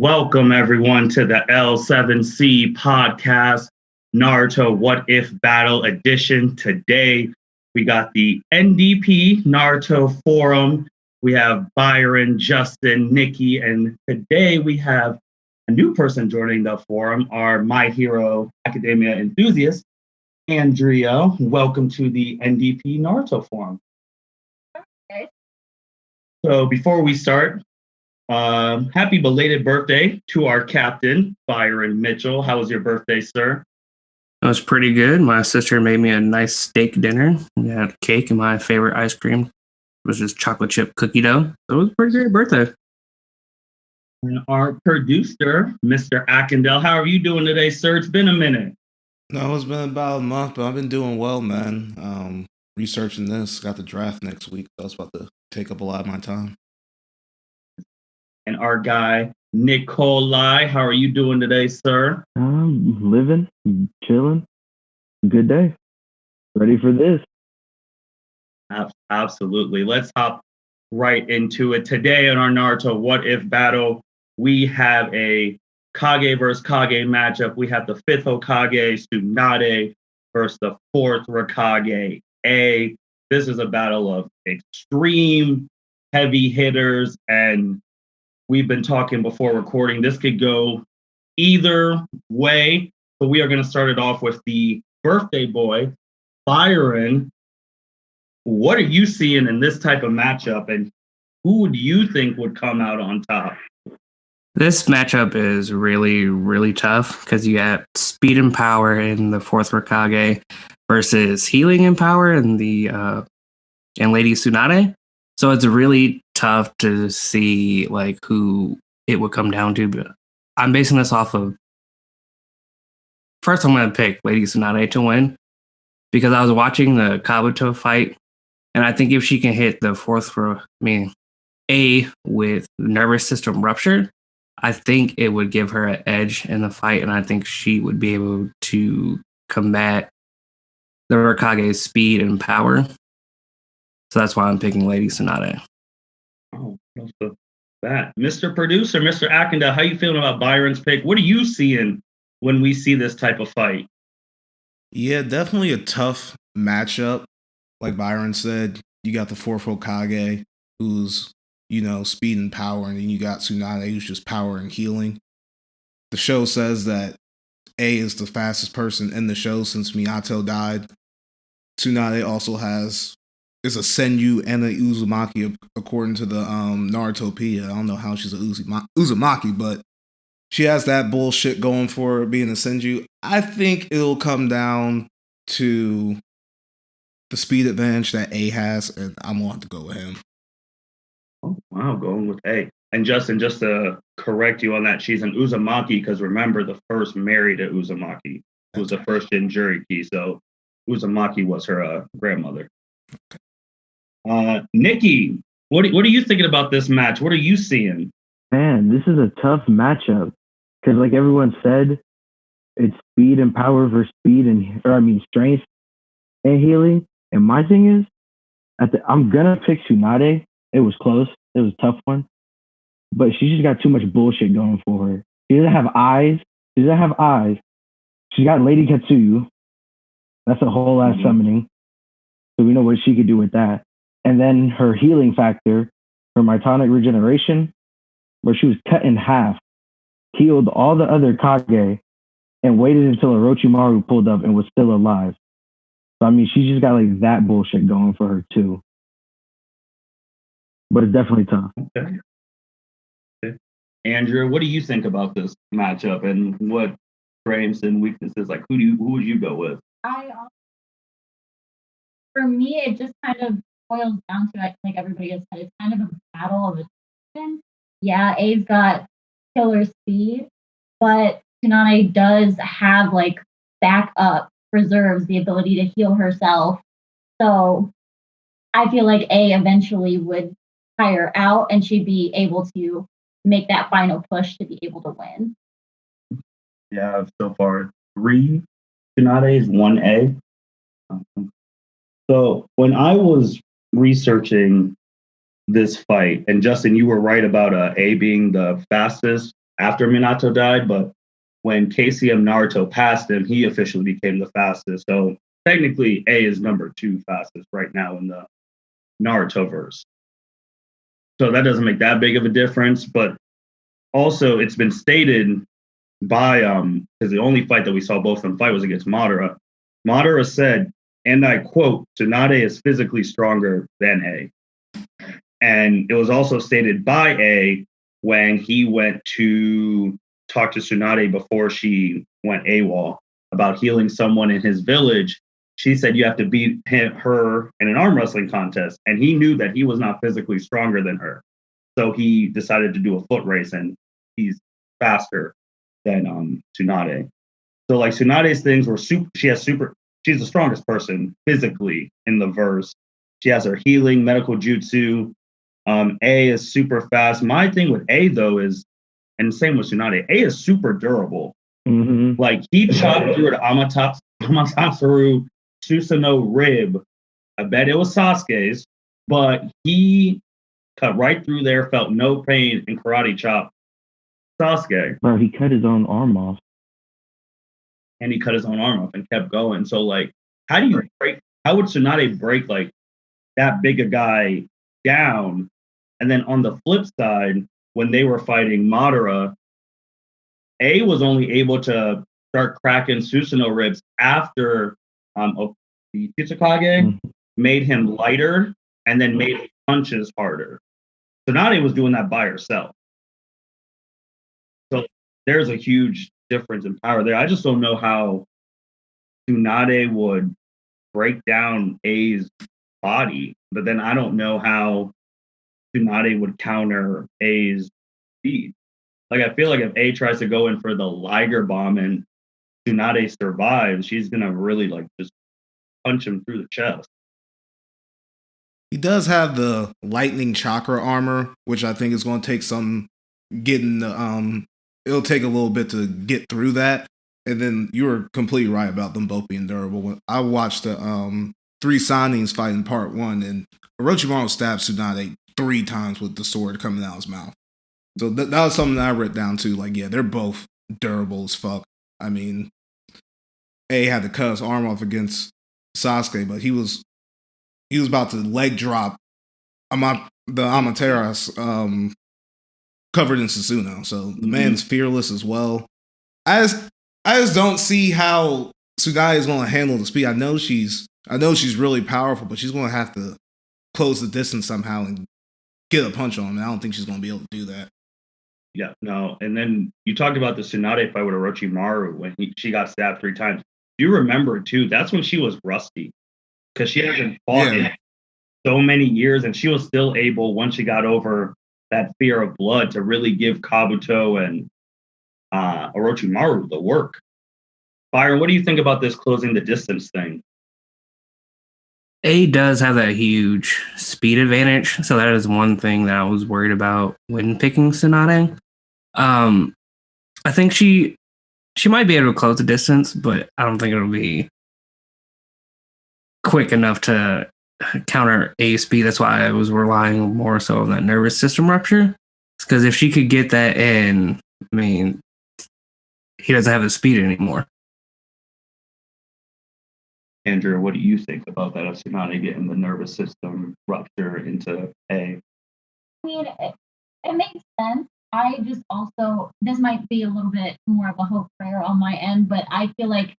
Welcome everyone to the L7C podcast, Naruto What If Battle Edition. Today we got the NDP Naruto Forum. We have Byron, Justin, Nikki, and today we have a new person joining the forum, our My Hero Academia enthusiast, Andrea. Welcome to the NDP Naruto Forum. Okay. So before we start, happy belated birthday to our captain, Byron Mitchell. How was your birthday, sir? It was pretty good. My sister made me a nice steak dinner. We had cake and my favorite ice cream, which is chocolate chip cookie dough. So it was a pretty great birthday. And our producer, Mr. Akindele. How are you doing today, sir? It's been a minute. No, it's been about a month, but I've been doing well, man. Researching this. Got the draft next week. So it's about to take up a lot of my time. And our guy, Nikolai. How are you doing today, sir? Living, chilling. Good day. Ready for this. Absolutely. Let's hop right into it. Today in our Naruto What If battle, we have a Kage versus Kage matchup. We have the Fifth Hokage Tsunade versus the Fourth Raikage A. This is a battle of extreme heavy hitters, and we've been talking before recording. This could go either way. So we are going to start it off with the birthday boy, Byron. What are you seeing in this type of matchup, and who do you think would come out on top? This matchup is really, really tough because you have speed and power in the Fourth Raikage versus healing and power in the in Lady Tsunade. So it's really tough to see like who it would come down to. But I'm basing this off of, first I'm going to pick Lady Tsunade to win because I was watching the Kabuto fight, and I think if she can hit the A with nervous system rupture, I think it would give her an edge in the fight, and I think she would be able to combat the Raikage's speed and power. So that's why I'm picking Lady Tsunade. Oh, that. Mr. Producer, Mr. Akindele, how you feeling about Byron's pick? What are you seeing when we see this type of fight? Yeah, definitely a tough matchup. Like Byron said, you got the Fourth Hokage, who's, speed and power, and then you got Tsunade, who's just power and healing. The show says that A is the fastest person in the show since Minato died. Tsunade also is a Senju and a Uzumaki according to the Narutopedia. I don't know how she's a Uzumaki, but she has that bullshit going for her being a Senju. I think it'll come down to the speed advantage that A has, and I'm going to have to go with him. Oh, wow, going with A. And Justin, just to correct you on that, she's an Uzumaki because remember, the first married to Uzumaki was the first Jinchuriki, so Uzumaki was her grandmother. Nikki, what are you thinking about this match? What are you seeing? Man, this is a tough matchup because, like everyone said, it's speed and power versus strength and healing. And my thing is, I'm gonna pick Tsunade. It was close. It was a tough one, but she just got too much bullshit going for her. She doesn't have eyes. She's got Lady Katsuyu. That's a whole ass summoning. So we know what she could do with that. And then her healing factor, her Mitonic regeneration, where she was cut in half, healed all the other Kage, and waited until Orochimaru pulled up and was still alive. So, she's just got like that bullshit going for her too. But it's definitely tough. Okay. Andrew, what do you think about this matchup and what strengths and weaknesses? Like, who would you go with? For me, it just kind of boils down to, like everybody has said, it's kind of a battle of attention. Yeah, A's got killer speed, but Tsunade does have like backup reserves, the ability to heal herself. So I feel like A eventually would tire out and she'd be able to make that final push to be able to win. Yeah, so far 3 Tsunades, 1 A. So when I was researching this fight, and Justin, you were right about A being the fastest after Minato died, but when KCM Naruto passed him, he officially became the fastest. So technically, A is number 2 fastest right now in the Naruto verse. So that doesn't make that big of a difference, but also it's been stated by because the only fight that we saw both of them fight was against Madara. Madara said, and I quote, Tsunade is physically stronger than A. And it was also stated by A when he went to talk to Tsunade before she went AWOL about healing someone in his village. She said you have to beat her in an arm wrestling contest. And he knew that he was not physically stronger than her. So he decided to do a foot race, and he's faster than Tsunade. So like Tsunade's things were super. She's the strongest person physically in the verse. She has her healing, medical jutsu. A is super fast. My thing with A though is, and same with Tsunade, A is super durable. Mm-hmm. Like he chopped through the Amaterasu Susanoo rib. I bet it was Sasuke's, but he cut right through there, felt no pain, and karate chopped Sasuke. Bro, he cut his own arm off. And he cut his own arm off and kept going. So like, how do you break? How would Tsunade break like that big a guy down? And then on the flip side, when they were fighting Madara, A was only able to start cracking Susanoo ribs after the Kage made him lighter and then made his punches harder. Tsunade was doing that by herself. So there's a huge difference in power there. I just don't know how Tsunade would break down A's body, but then I don't know how Tsunade would counter A's speed. Like I feel like if A tries to go in for the Liger bomb and Tsunade survives, she's gonna really like just punch him through the chest. He does have the lightning chakra armor, which I think is going to take some getting it'll take a little bit to get through that. And then you were completely right about them both being durable. When I watched the 3 Sanins fight in part 1, and Orochimaru stabbed Tsunade 3 times with the sword coming out of his mouth. So that was something that I wrote down too. Like, yeah, they're both durable as fuck. I mean, A had to cut his arm off against Sasuke, but he was about to leg drop the Amaterasu covered in Susanoo. So the man's fearless as well. I just don't see how Tsunade is going to handle the speed. I know she's really powerful, but she's going to have to close the distance somehow and get a punch on him. I don't think she's going to be able to do that. Yeah, no. And then you talked about the Tsunade fight with Orochimaru when she got stabbed 3 times. Do you remember too? That's when she was rusty because she hasn't fought in so many years, and she was still able, once she got over that fear of blood, to really give Kabuto and Orochimaru the work. Byron, what do you think about this closing the distance thing? A does have that huge speed advantage, so that is one thing that I was worried about when picking Tsunade. I think she might be able to close the distance, but I don't think it'll be quick enough to counter A speed. That's why I was relying more so on that nervous system rupture. Because if she could get that in, I mean, he doesn't have the speed anymore. Andrew, what do you think about that of Tsunade getting the nervous system rupture into A? I mean, it makes sense. I just also, this might be a little bit more of a hope prayer on my end, but I feel like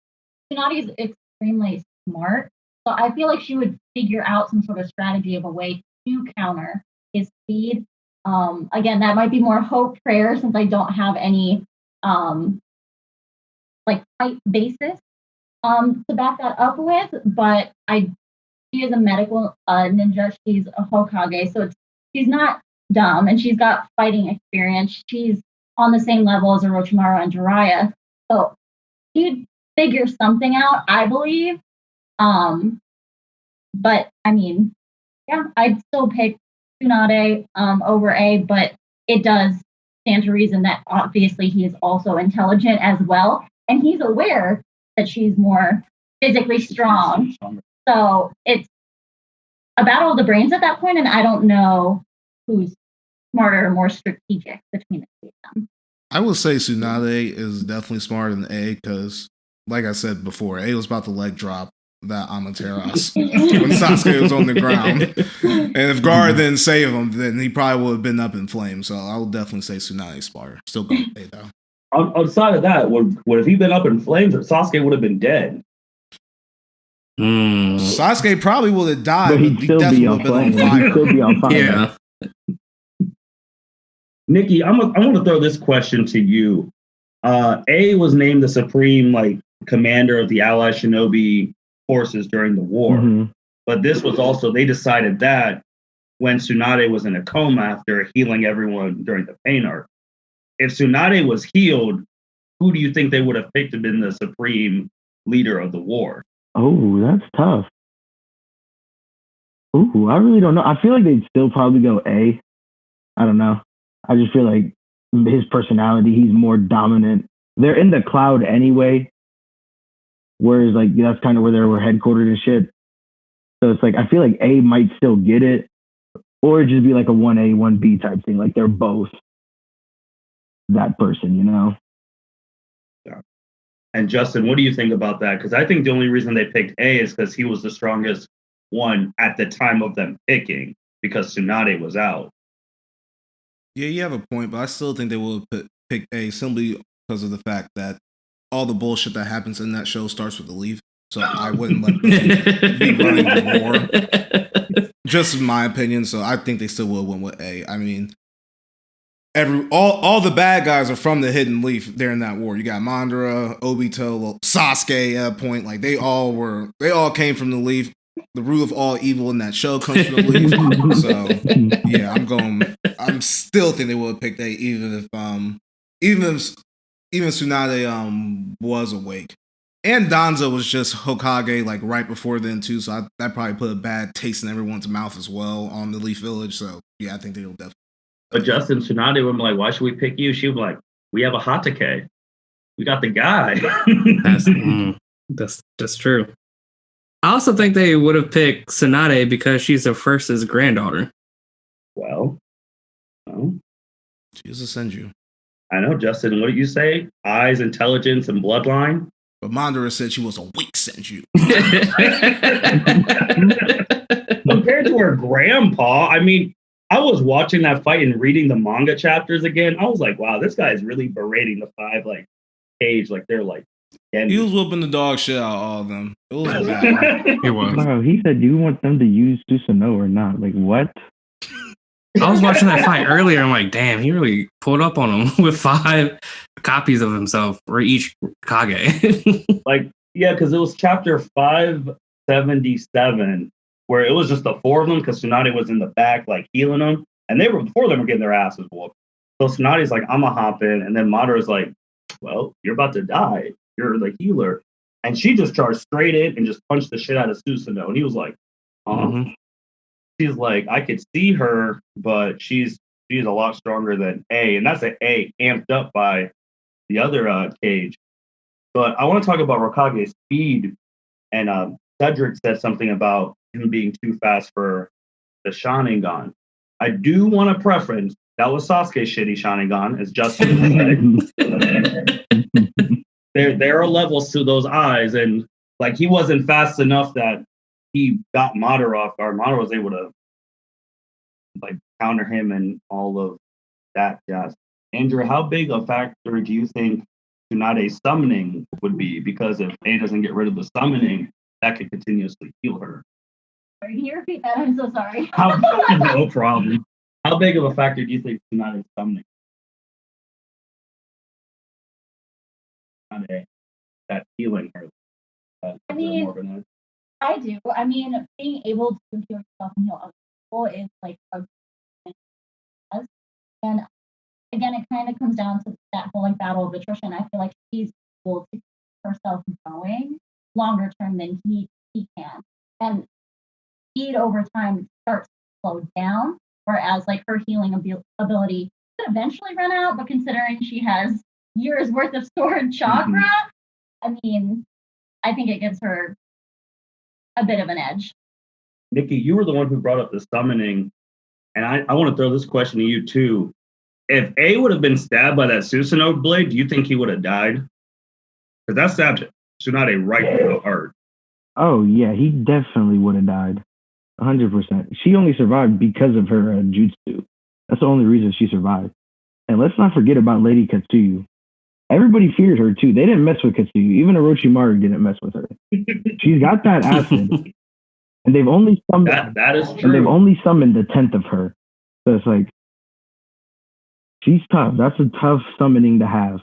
Tsunade is extremely smart. So I feel like she would figure out some sort of strategy of a way to counter his speed. Again, that might be more hope prayer since I don't have any like fight basis to back that up with. But she is a medical ninja. She's a Hokage, so she's not dumb, and she's got fighting experience. She's on the same level as Orochimaru and Jiraiya, so she'd figure something out, I believe. But I mean, yeah, I'd still pick Tsunade over A, but it does stand to reason that obviously he is also intelligent as well, and he's aware that she's more physically strong. So it's a battle of the brains at that point, and I don't know who's smarter or more strategic between the two of them. I will say Tsunade is definitely smarter than A because, like I said before, A was about to leg drop that Amaterasu when Sasuke was on the ground. And if Gaara didn't save him, then he probably would have been up in flames. So I will definitely say Tsunade smarter. Still going to A though. Outside of that, would if he been up in flames, Sasuke would have been dead. Sasuke probably would have died, But he'd he still definitely be would on have been fire. on fire. He'd still be on fire. Yeah. Nikki, I want to throw this question to you. A was named the supreme commander of the Allied Shinobi forces during the war, but this was also they decided that when Tsunade was in a coma after healing everyone during the pain arc. If Tsunade was healed, who do you think they would have picked to been the supreme leader of the war? Oh, that's tough. Ooh, I really don't know. I feel like they'd still probably go A. I don't know. I just feel like his personality, he's more dominant. They're in the cloud anyway, whereas that's kind of where they were headquartered and shit. So it's I feel like A might still get it, or it'd just be like a 1A, 1B type thing. Like they're both that person, you know? Yeah. And Justin, what do you think about that? Because I think the only reason they picked A is because he was the strongest one at the time of them picking, because Tsunade was out. Yeah, you have a point, but I still think they will pick A simply because of the fact that all the bullshit that happens in that show starts with the leaf. So I wouldn't let them be running the war. Just in my opinion. So I think they still will win with A. I mean, all the bad guys are from the Hidden Leaf there in that war. You got Mandara, Obito, Sasuke at a point. They all came from the leaf. The root of all evil in that show comes from the leaf. So yeah, I'm still think they would have picked A, even if Tsunade was awake. And Danzo was just Hokage right before then too, so that probably put a bad taste in everyone's mouth as well on the Leaf Village. So yeah, I think they'll definitely. But Justin, Tsunade would be like, why should we pick you? She would be like, we have a Hokage. We got the guy. That's true. I also think they would have picked Tsunade because she's the first's granddaughter. Well, she's a Senju. I know, Justin. What did you say? Eyes, intelligence, and bloodline? But Mandara said she was a weak Senju. Compared to her grandpa, I mean, I was watching that fight and reading the manga chapters again. I was like, wow, this guy is really berating the five Kage they're he was whooping the dog shit out of all of them. It was bad. It was. Wow, he said, "Do you want them to use Susanoo or not?" What? I was watching that fight earlier. I'm like, damn, he really pulled up on him with 5 copies of himself for each Kage. Yeah, because it was chapter 577 where it was just the 4 of them because Tsunade was in the back healing them, and the 4 of them were getting their asses whooped. So Tsunade's like, I'm gonna hop in, and then Madara's like, well, you're about to die. You're the healer. And she just charged straight in and just punched the shit out of Susanoo. And he was like, She's like, I could see her, but she's a lot stronger than A. And that's an A amped up by the other Kage. But I want to talk about Hokage's speed. And Cedric said something about him being too fast for the Sharingan. I do want to preference that was Sasuke's shitty Sharingan, as Justin said. There are levels to those eyes, and he wasn't fast enough that he got Madara off guard. Madara was able to counter him and all of that jazz. Andrew, how big a factor do you think Tsunade's summoning would be? Because if A doesn't get rid of the summoning, that could continuously heal her. Can you repeat that? I'm so sorry. No problem. How big of a factor do you think Tsunade's summoning? That healing her. I mean, I do. I mean, being able to heal yourself and heal other people is a and again, it kind of comes down to that whole battle of attrition. I feel like she's able to keep herself going longer term than he can, and speed over time starts to slow down. Whereas her healing ability could eventually run out, but considering she has years worth of stored chakra, I mean, I think it gives her a bit of an edge. Nikki, you were the one who brought up the summoning, and I want to throw this question to you too. if A would have been stabbed by that Susanoo blade, do you think he would have died? Because that stabbed Tsunade right through the heart. Oh yeah, he definitely would have died. 100%. She only survived because of her jutsu. That's the only reason she survived. And let's not forget about Lady Katsuyu. Everybody feared her too. They didn't mess with Katsuyu. Even Orochimaru didn't mess with her. She's got that acid, and they've only summoned that is true. And they've only summoned a tenth of her. So it's like she's tough. That's a tough summoning to have.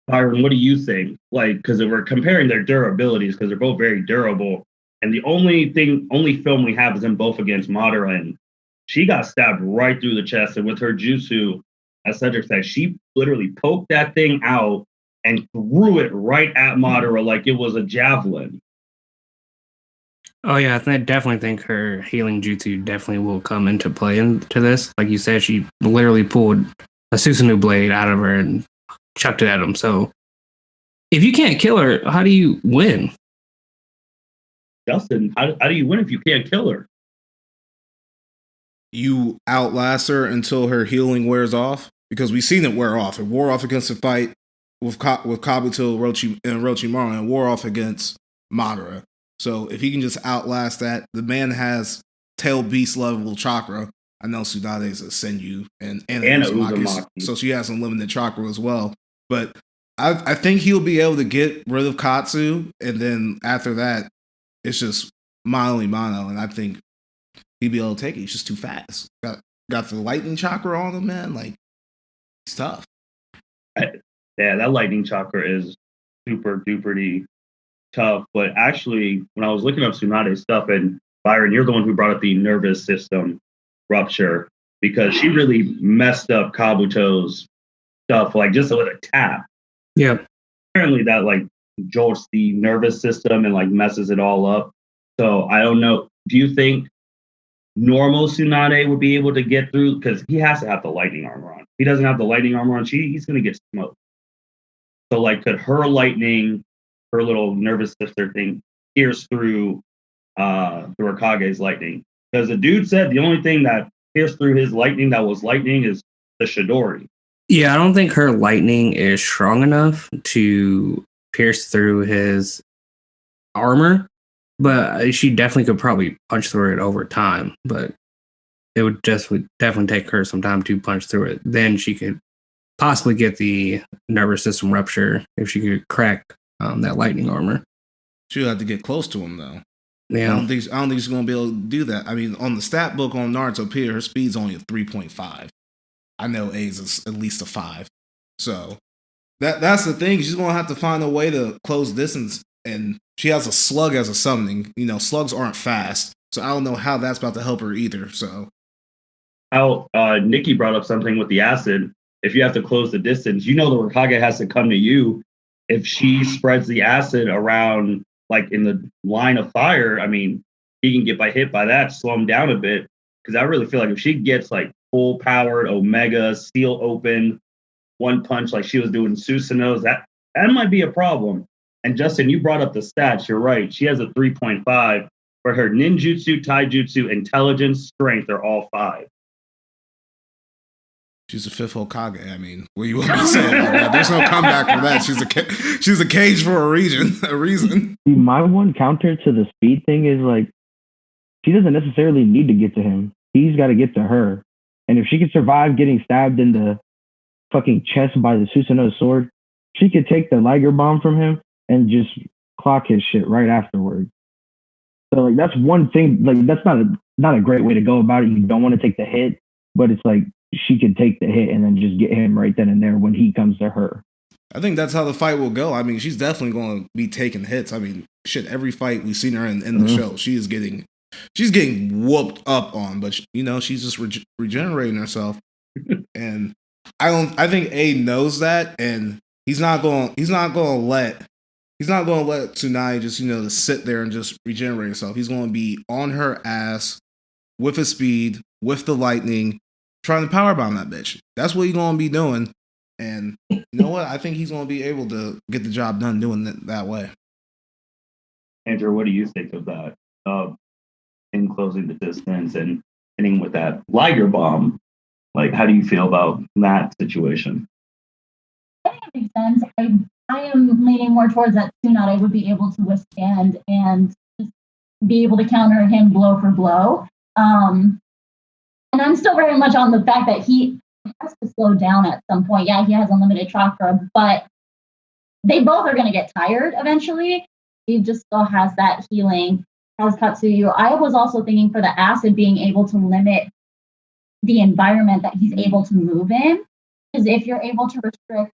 Byron, what do you think? Like, because we're comparing their durabilities, because they're both very durable, and the only film we have is them both against Madara, and she got stabbed right through the chest, and with her jutsu, as Cedric said, she literally poked that thing out and threw it right at Madara like it was a javelin. Oh yeah, I definitely think her healing jutsu definitely will come into play into this. Like you said, she literally pulled a Susanoo blade out of her and chucked it at him. So if you can't kill her, how do you win? Justin, how do you win if you can't kill her? You outlast her until her healing wears off, because we've seen it wear off. It wore off against the fight with Kabuto, and Orochimaru, and wore off against Madara. So if he can just outlast that, the man has tail beast level chakra. I know Tsunade is a Senju and Uzumaki, so she has unlimited chakra as well. But I think he'll be able to get rid of Katsu, and then after that, it's just mano a mano, and I think he'd be able to take it. He's just too fast. Got the lightning chakra on him, man. Like, it's tough. Yeah, that lightning chakra is super duper tough. But actually, when I was looking up Tsunade's stuff, and Byron, you're the one who brought up the nervous system rupture, because she really messed up Kabuto's stuff, like just with a tap. Yeah. Apparently that like jolts the nervous system and like messes it all up. So I don't know. Do you think normal Tsunade would be able to get through? Because he has to have the lightning armor on. If he doesn't have the lightning armor on, he's going to get smoked. So like, could her lightning, her little nervous system thing, pierce through the Raikage's lightning? Because the dude said the only thing that pierced through his lightning that was lightning is the Chidori. Yeah, I don't think her lightning is strong enough to pierce through his armor, but she definitely could probably punch through it over time. But it would definitely take her some time to punch through it. Then she could possibly get the nervous system rupture if she could crack that lightning armor. She'll have to get close to him though. Yeah, I don't think she's gonna be able to do that. I mean, on the stat book on Naruto P, her speed's only a 3.5. I know A's is at least a 5. So that's the thing. She's gonna have to find a way to close distance, and she has a slug as a summoning. You know, slugs aren't fast, so I don't know how that's about to help her either. So how Nikki brought up something with the acid. If you have to close the distance, you know the Raikage has to come to you. If she spreads the acid around, like in the line of fire, I mean, he can get hit by that, slow him down a bit. Because I really feel like if she gets like full powered Omega, seal open, one punch like she was doing Susanoo's, that might be a problem. And Justin, you brought up the stats. You're right. She has a 3.5, but her ninjutsu, taijutsu, intelligence, strength are all 5. She's a Fifth Hokage. I mean, what do you want me to say about that? There's no comeback for that. She's a cage for a reason. My one counter to the speed thing is like, she doesn't necessarily need to get to him. He's got to get to her. And if she could survive getting stabbed in the fucking chest by the Susanoo sword, she could take the Liger bomb from him and just clock his shit right afterwards. So like, that's one thing. Like, that's not a great way to go about it. You don't want to take the hit, but it's like, she could take the hit and then just get him right then and there when he comes to her. I think that's how the fight will go. I mean, she's definitely going to be taking hits. I mean, shit, every fight we've seen her in the show, she's getting whooped up on, but you know, she's just regenerating herself. And I think A knows that, and he's not going to let Tsunade just, you know, to sit there and just regenerate herself. He's going to be on her ass with his speed, with the lightning, trying to power bomb that bitch. That's what he's going to be doing. And you know what? I think he's going to be able to get the job done doing it that way. Andrew, what do you think of that? In closing the distance and ending with that Liger bomb. Like, how do you feel about that situation? I think it makes sense. I am leaning more towards that Tsunade would be able to withstand and just be able to counter him blow for blow. And I'm still very much on the fact that he has to slow down at some point. Yeah, he has unlimited chakra, but they both are going to get tired eventually. He just still has that healing, has Katsuyu. I was also thinking for the acid being able to limit the environment that he's able to move in. Because if you're able to restrict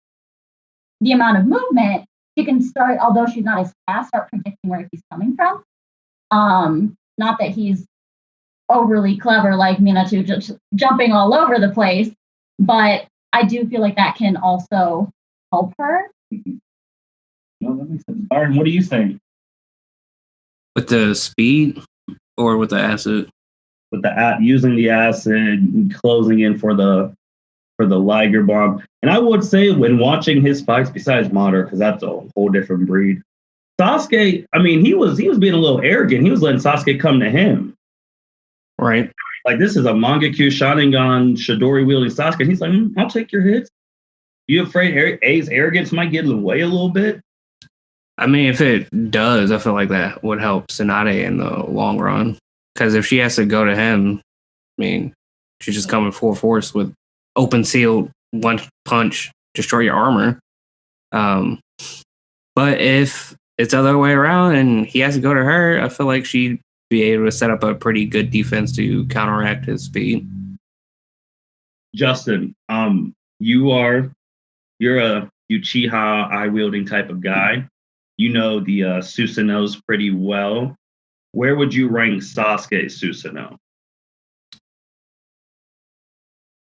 the amount of movement, she can start, although she's not as fast, start predicting where he's coming from. Not that he's overly clever like Minato, just jumping all over the place, but I do feel like that can also help her. No, that makes sense. Byron, what do you think? With the speed or with the acid? With the using the acid and closing in for the Liger bomb. And I would say when watching his fights, besides Madara, because that's a whole different breed, Sasuke, I mean, he was being a little arrogant. He was letting Sasuke come to him. Right. Like, this is a Mangekyo Sharingan Chidori wielding Sasuke. And he's like, I'll take your hits. You afraid A's arrogance might get in the way a little bit? I mean, if it does, I feel like that would help Tsunade in the long run. Because if she has to go to him, I mean, she's just coming full force with open seal, one punch, destroy your armor. But if it's the other way around and he has to go to her, I feel like she'd be able to set up a pretty good defense to counteract his speed. Justin, you're a Uchiha eye wielding type of guy. You know the Susanos pretty well. Where would you rank Sasuke Susanoo?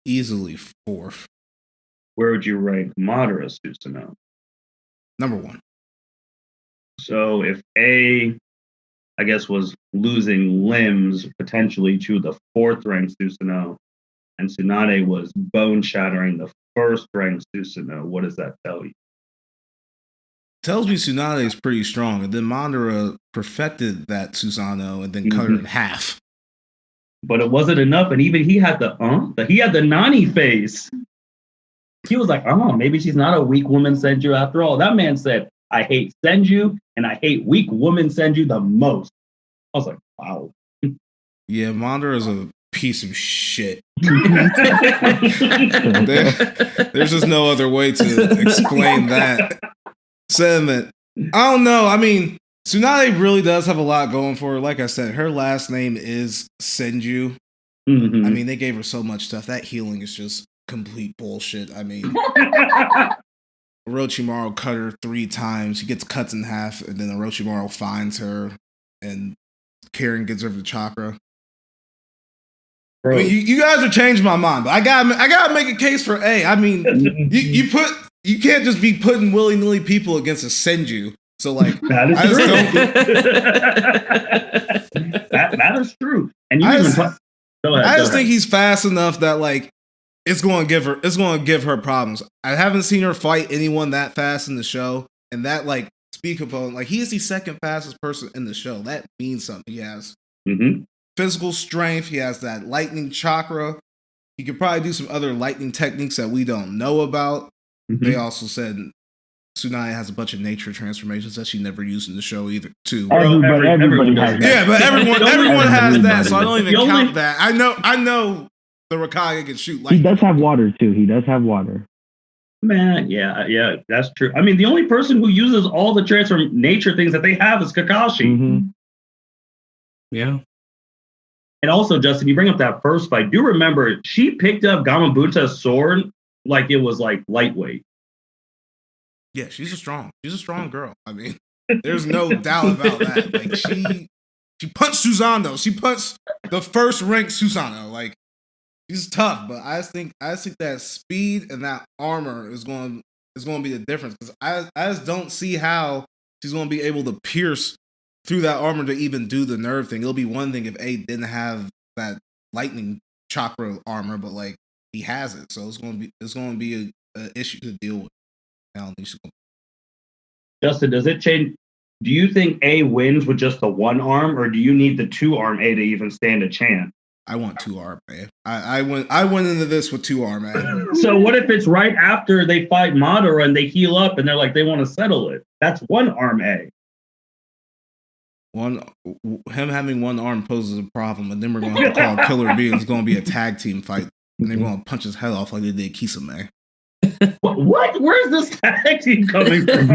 Easily 4th. Where would you rank Madara Susanoo? Number 1. So if A, I guess, was losing limbs potentially to the 4th ranked Susanoo, and Tsunade was bone shattering the 1st ranked Susanoo, what does that tell you? Tells me Tsunade is pretty strong, and then Madara perfected that Susanoo and then cut her in half. But it wasn't enough, and even he had the Nani face. He was like, maybe she's not a weak woman Senju after all. That man said, I hate Senju, and I hate weak woman Senju the most. I was like, wow. Yeah, Madara is a piece of shit. There's just no other way to explain that sentiment. I don't know. I mean, Tsunade really does have a lot going for her. Like I said, her last name is Senju. Mm-hmm. I mean, they gave her so much stuff. That healing is just complete bullshit. I mean, Orochimaru cut her 3 times. She gets cut in half, and then Orochimaru finds her, and Karen gives her the chakra. Bro. I mean, you guys are changing my mind, but I gotta make a case for A. I mean, you can't just be putting willy-nilly people against a Senju. So like that is true. that is true. And I just think he's fast enough that like it's going to give her problems. I haven't seen her fight anyone that fast in the show, and that like speed component, like he is the 2nd fastest person in the show. That means something. He has physical strength. He has that lightning chakra. He could probably do some other lightning techniques that we don't know about. They also said Tsunade has a bunch of nature transformations that she never used in the show either, too. Everybody has that. Yeah, but everyone has that, so I don't even count that. I know the Raikage can shoot lightning. He does have water, too. He does have water. Man, yeah, that's true. I mean, the only person who uses all the transform nature things that they have is Kakashi. Mm-hmm. Yeah. And also, Justin, you bring up that first fight. Do remember, she picked up Gamabunta's sword like it was like lightweight. Yeah, she's a strong girl. I mean, there's no doubt about that. Like she punched Susanoo. She punched the 1st ranked Susanoo. Like she's tough, but I just think that speed and that armor is going to be the difference, because I just don't see how she's going to be able to pierce through that armor to even do the nerve thing. It'll be one thing if A didn't have that lightning chakra armor, but like he has it, so it's going to be an issue to deal with. I don't think she's going to. Justin, does it change? Do you think A wins with just the 1 arm, or do you need the 2-arm A to even stand a chance? I want 2-arm A. I went into this with 2-arm A. So what if it's right after they fight Madara and they heal up and they're like they want to settle it? That's 1-arm A. Him having 1 arm poses a problem, and then we're going to have to call Killer B, and it's going to be a tag team fight, and they're going to punch his head off like they did Kisame. What? Where's this tag team coming from?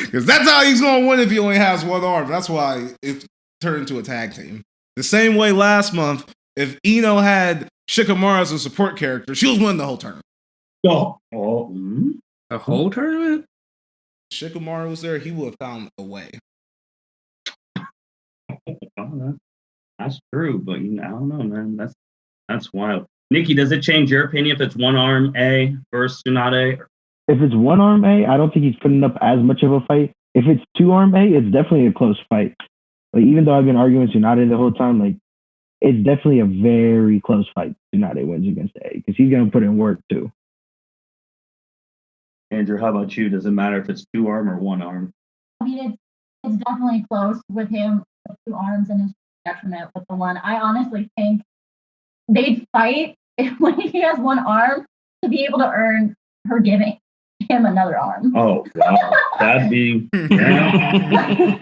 Because that's how he's going to win if he only has 1 arm. That's why it turned into a tag team. The same way last month, if Ino had Shikamaru as a support character, she was winning the whole tournament. A whole tournament? Shikamaru was there, he would have found a way. That's true, but I don't know, man. That's wild. Nikki, does it change your opinion if it's 1-arm A versus Tsunade? If it's 1-arm A, I don't think he's putting up as much of a fight. If it's 2-arm A, it's definitely a close fight. Like, even though I've been arguing with Tsunade the whole time, like, it's definitely a very close fight. Tsunade wins against A because he's gonna put in work too. Andrew, how about you? Does it matter if it's 2-arm or 1-arm? I mean, it's definitely close with him with 2 arms and his detriment with the 1. I honestly think they'd fight when he has 1 arm to be able to earn her giving him another arm. Oh, wow. That'd be... Yeah.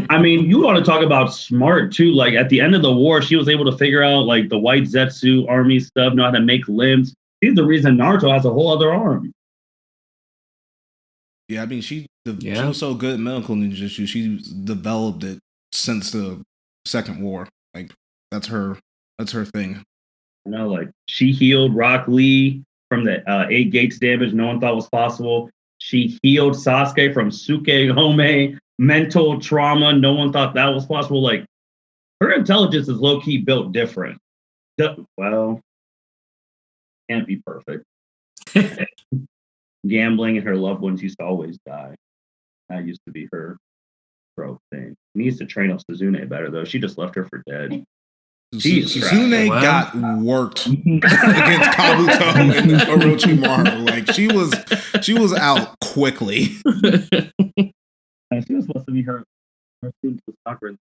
I mean, you want to talk about smart, too. Like, at the end of the war, she was able to figure out, like, the white Zetsu army stuff, know how to make limbs. She's the reason Naruto has a whole other arm. Yeah, I mean, she was so good at medical ninjutsu. She developed it since the Second War. Like, that's her thing. You know, like, she healed Rock Lee from the 8 gates damage no one thought was possible. She healed Sasuke from Sukehome mental trauma no one thought that was possible. Like, her intelligence is low-key built different. Well, can't be perfect. Gambling and her loved ones used to always die. That used to be her trope thing. Needs to train up Suzune better, though. She just left her for dead. Suzune got worked against Kabuto and Orochimaru. Like, she was out quickly. She was supposed to be her student was soccer.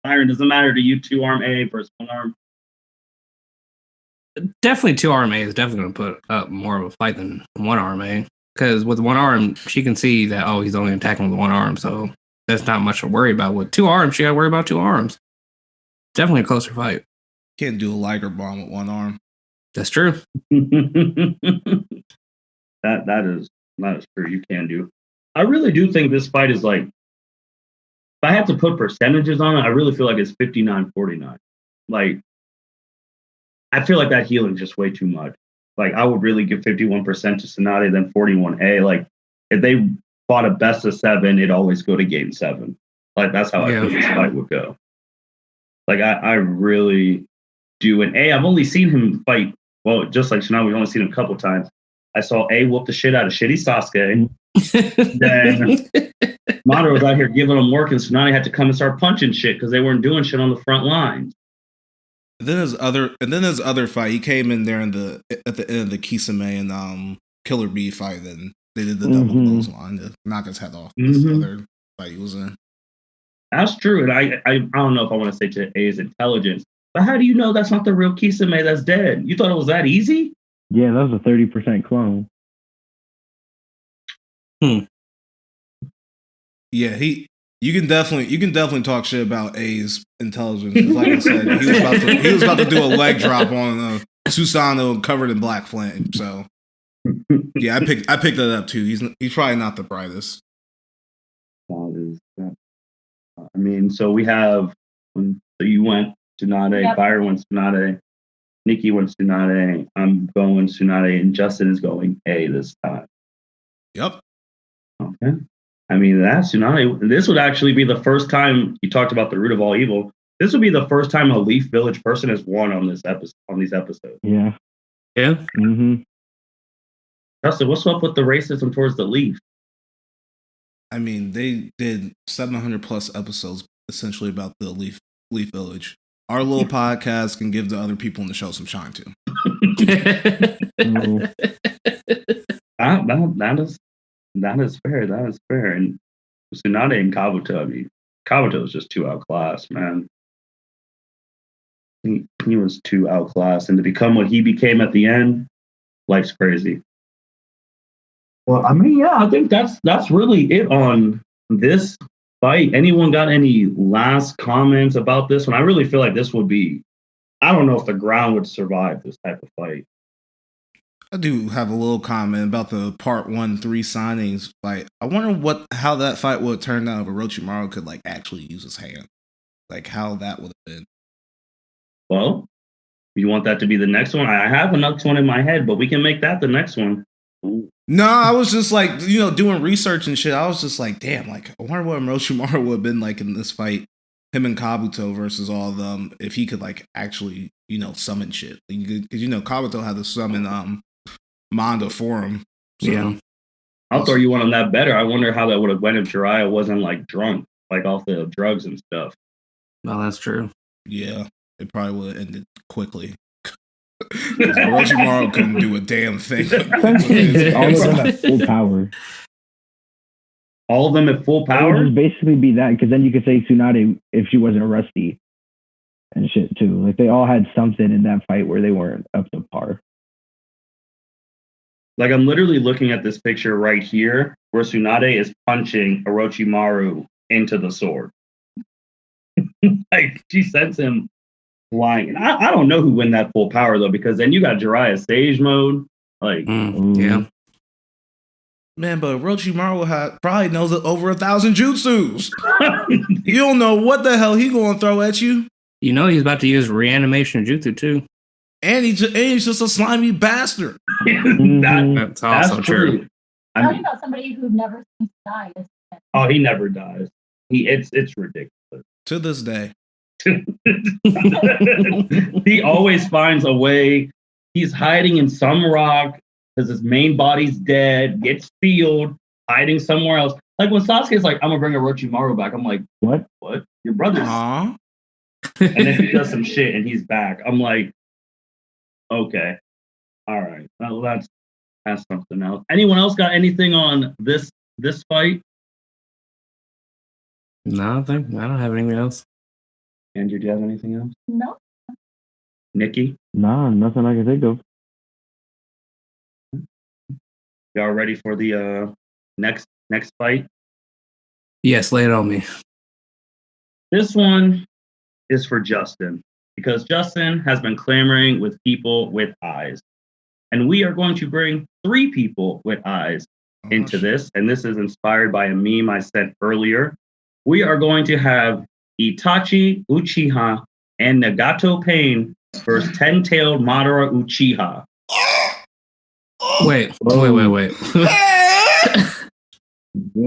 Byron, doesn't matter to you 2-arm A versus 1-arm? Definitely 2-arm A is definitely going to put up more of a fight than 1-arm A. Because with 1 arm, she can see that, he's only attacking with 1 arm. So that's not much to worry about. With 2 arms, she got to worry about 2 arms. Definitely a closer fight. Can't do a Liger bomb with 1 arm. That's true. that is true. You can do. I really do think this fight is like, if I had to put percentages on it, I really feel like it's 59-49. Like, I feel like that healing is just way too much. Like, I would really give 51% to Tsunade, then 41A. Like, if they fought a best of 7, it'd always go to game 7. Like, that's how I feel this fight would go. Like, I really do. And A, I've only seen him fight, well, just like Tsunade, we've only seen him a couple times. I saw A whoop the shit out of shitty Sasuke. Then Madara was out here giving him work, and Tsunade had to come and start punching shit because they weren't doing shit on the front lines. Then his other fight, he came in there at the end of the Kisame and Killer B fight, and they did the double clothesline to knock his head off. That's the other fight he was in. That's true, and I don't know if I want to say to A's intelligence, but how do you know that's not the real Kisame that's dead? You thought it was that easy? Yeah, that was a 30% clone. Yeah, You can definitely talk shit about A's intelligence. Like I said, he was about to do a leg drop on Susanoo covered in black flame. So yeah, I picked that up too. He's probably not the brightest. I mean, so we have. So you went Tsunade, yep. Byron went Tsunade, Nikki went Tsunade. I'm going Tsunade, and Justin is going A this time. Yep. Okay. I mean, that's Tsunade. This would actually be the first time you talked about the root of all evil. This would be the first time a Leaf Village person has won on this episode. On these episodes. Yeah. Yeah. Mm-hmm. Justin, what's up with the racism towards the Leaf? I mean, they did 700 plus episodes essentially about the Leaf Village. Our little podcast can give the other people in the show some shine too. That is fair. That is fair. And Tsunade and Kabuto, I mean, Kabuto is just too outclassed, man. He was too outclassed, and to become what he became at the end, life's crazy. Well, I mean, yeah, I think that's really it on this fight. Anyone got any last comments about this one? I really feel like this would be. I don't know if the ground would survive this type of fight. I do have a little comment about the part 1-3 signings fight. I wonder how that fight would have turned out if Orochimaru could like actually use his hand. Like how that would have been. Well, you want that to be the next one? I have a next one in my head, but we can make that the next one. No, I was just like, doing research and shit. I was just like, damn, like, I wonder what Orochimaru would have been like in this fight, him and Kabuto versus all of them, if he could like actually, summon shit. Because Kabuto had to summon Manda for him. So. Yeah. I'll throw you one on that better. I wonder how that would have went if Jiraiya wasn't like drunk, like off the drugs and stuff. Well, that's true. Yeah, it probably would have ended quickly. Orochimaru couldn't do a damn thing. All of them at full power. All of them at full It power? would just basically be that, because then you could say Tsunade if she wasn't rusty and shit too. Like they all had something in that fight where they weren't up to par. Like I'm literally looking at this picture right here where Tsunade is punching Orochimaru into the sword. Like she sends him flying. And I don't know who win that full power though, because then you got Jiraiya Sage mode. Like yeah. Man, but Orochimaru probably knows over 1,000 jutsus. You don't know what the hell he gonna throw at you. He's about to use reanimation jutsu too. And he's just a slimy bastard. That's also true. Talking about somebody who never seems to die. Oh, he never dies. It's ridiculous. To this day. He always finds a way. He's hiding in some rock because his main body's dead, gets sealed, hiding somewhere else. Like when Sasuke's like, I'm gonna bring Orochimaru back. I'm like, What? Your brother's. Aww. And then he does some shit and he's back. I'm like, okay. All right. Well, that's something else. Anyone else got anything on this fight? No, I don't have anything else. Andrew, do you have anything else? No. Nikki? Nah, nothing I can think of. Y'all ready for the next fight? Yes, lay it on me. This one is for Justin, because Justin has been clamoring with people with eyes. And we are going to bring 3 people with eyes into this. And this is inspired by a meme I sent earlier. We are going to have Itachi Uchiha and Nagato Pain versus 10-tailed Madara Uchiha. Wait.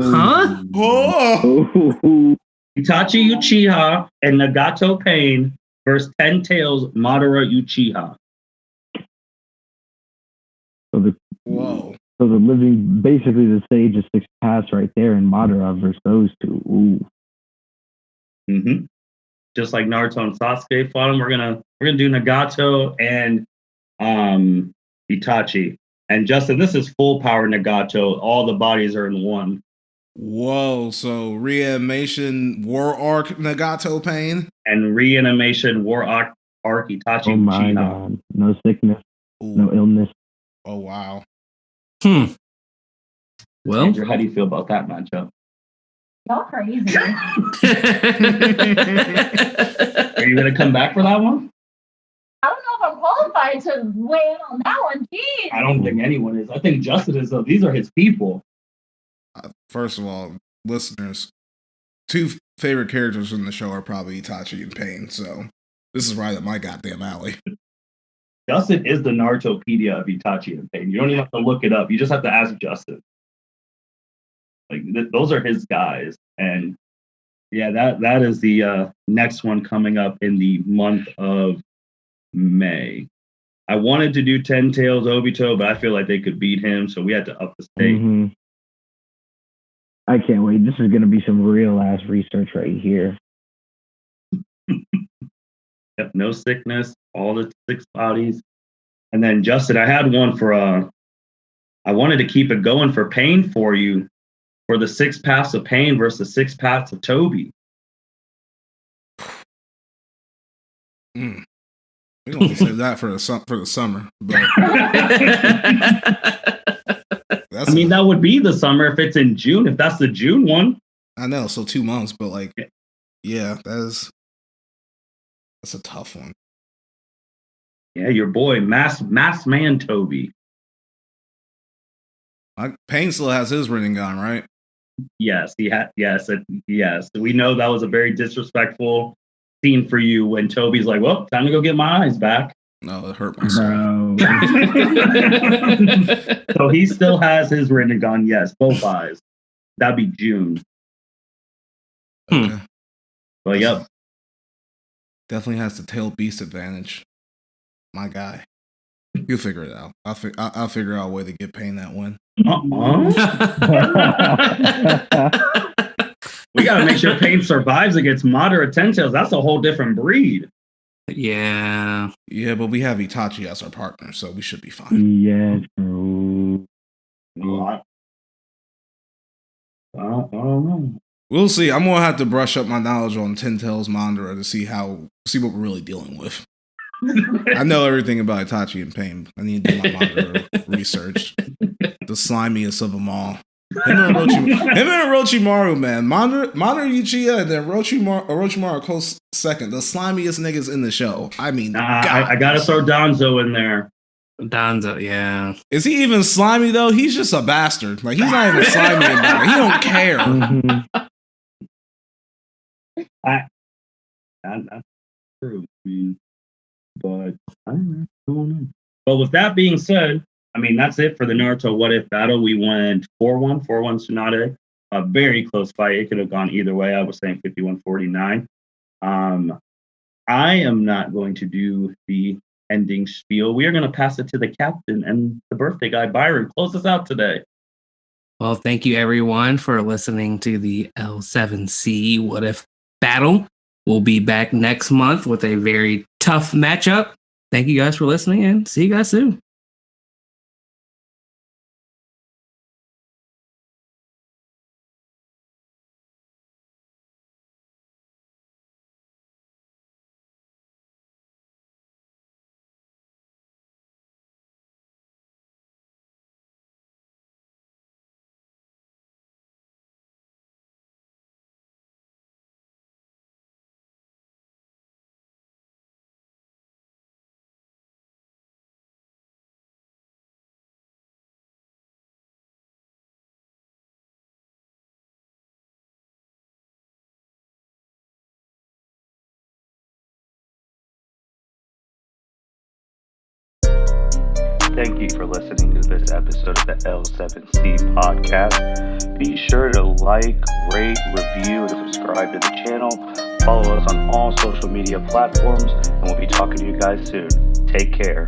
Huh? Oh. Itachi Uchiha and Nagato Pain versus 10 Tails Madara Uchiha. Whoa. So the living, basically the stage of 6 paths right there in Madara versus those 2. Ooh. Mm-hmm. Just like Naruto and Sasuke fought him, we're gonna do Nagato and Itachi. And Justin, this is full power Nagato. All the bodies are in one. Whoa, so reanimation war arc Nagato Pain? And reanimation war arc Itachi Oh my Uchiha. God. No sickness, Ooh. no illness. Oh wow. Well, Andrew, how do you feel about that matchup? Y'all crazy. Are you gonna come back for that one? I don't know if I'm qualified to weigh in on that one. Jeez. I don't think anyone is. I think Justin is though. These are his people. First of all, listeners, 2 favorite characters in the show are probably Itachi and Pain, so this is right up my goddamn alley. Justin is the Narutopedia of Itachi and Pain. You don't even have to look it up. You just have to ask Justin. Like those are his guys, and yeah, that is the next one coming up in the month of May. I wanted to do 10 Tails Obito, but I feel like they could beat him, so we had to up the stake. Mm-hmm. I can't wait. This is going to be some real ass research right here. Yep, no sickness, all the 6 bodies. And then Justin, I had one for I wanted to keep it going for Pain for you, for the 6 paths of Pain versus 6 paths of Toby. We don't save that for the summer. But I mean, that would be the summer if it's in June. If that's the June one, I know. So 2 months, but like, yeah, that's a tough one. Yeah, your boy, mass man Toby. Payne still has his Rinnegan, right? Yes, he had. Yes, we know that was a very disrespectful scene for you when Toby's like, "Well, time to go get my eyes back." No, it hurt my soul. So he still has his Rinnegan. Yes, both eyes. That'd be June. Okay. Well, yep. Definitely has the tail beast advantage. My guy. You'll figure it out. I'll figure out a way to get Payne that win. We gotta make sure Payne survives against moderate 10 tails. That's a whole different breed. Yeah. Yeah, but we have Itachi as our partner, so we should be fine. Yeah, true. I don't know. We'll see. I'm gonna have to brush up my knowledge on Ten Tails Mandara to see what we're really dealing with. I know everything about Itachi and Payne. I need to do my Mandara research. The slimiest of them all. Him and Orochimaru, man. Mandara Uchiha and then Orochimaru close second. The slimiest niggas in the show. I mean, I gotta throw Danzo in there. Danzo, yeah. Is he even slimy though? He's just a bastard. Like, he's not even slimy about it. He don't care. Mhm. That's true. I mean, but I don't know. But with that being said, I mean, that's it for the Naruto What If battle. We went 4-1 Tsunade. A very close fight. It could have gone either way. I was saying 51-49. I am not going to do the ending spiel. We are going to pass it to the captain and the birthday guy, Byron. Close us out today. Well, thank you everyone for listening to the L7C What If battle. We'll be back next month with a very tough matchup. Thank you guys for listening and see you guys soon. Thank you for listening to this episode of the L7C podcast. Be sure to like, rate, review, and subscribe to the channel. Follow us on all social media platforms, and we'll be talking to you guys soon. Take care.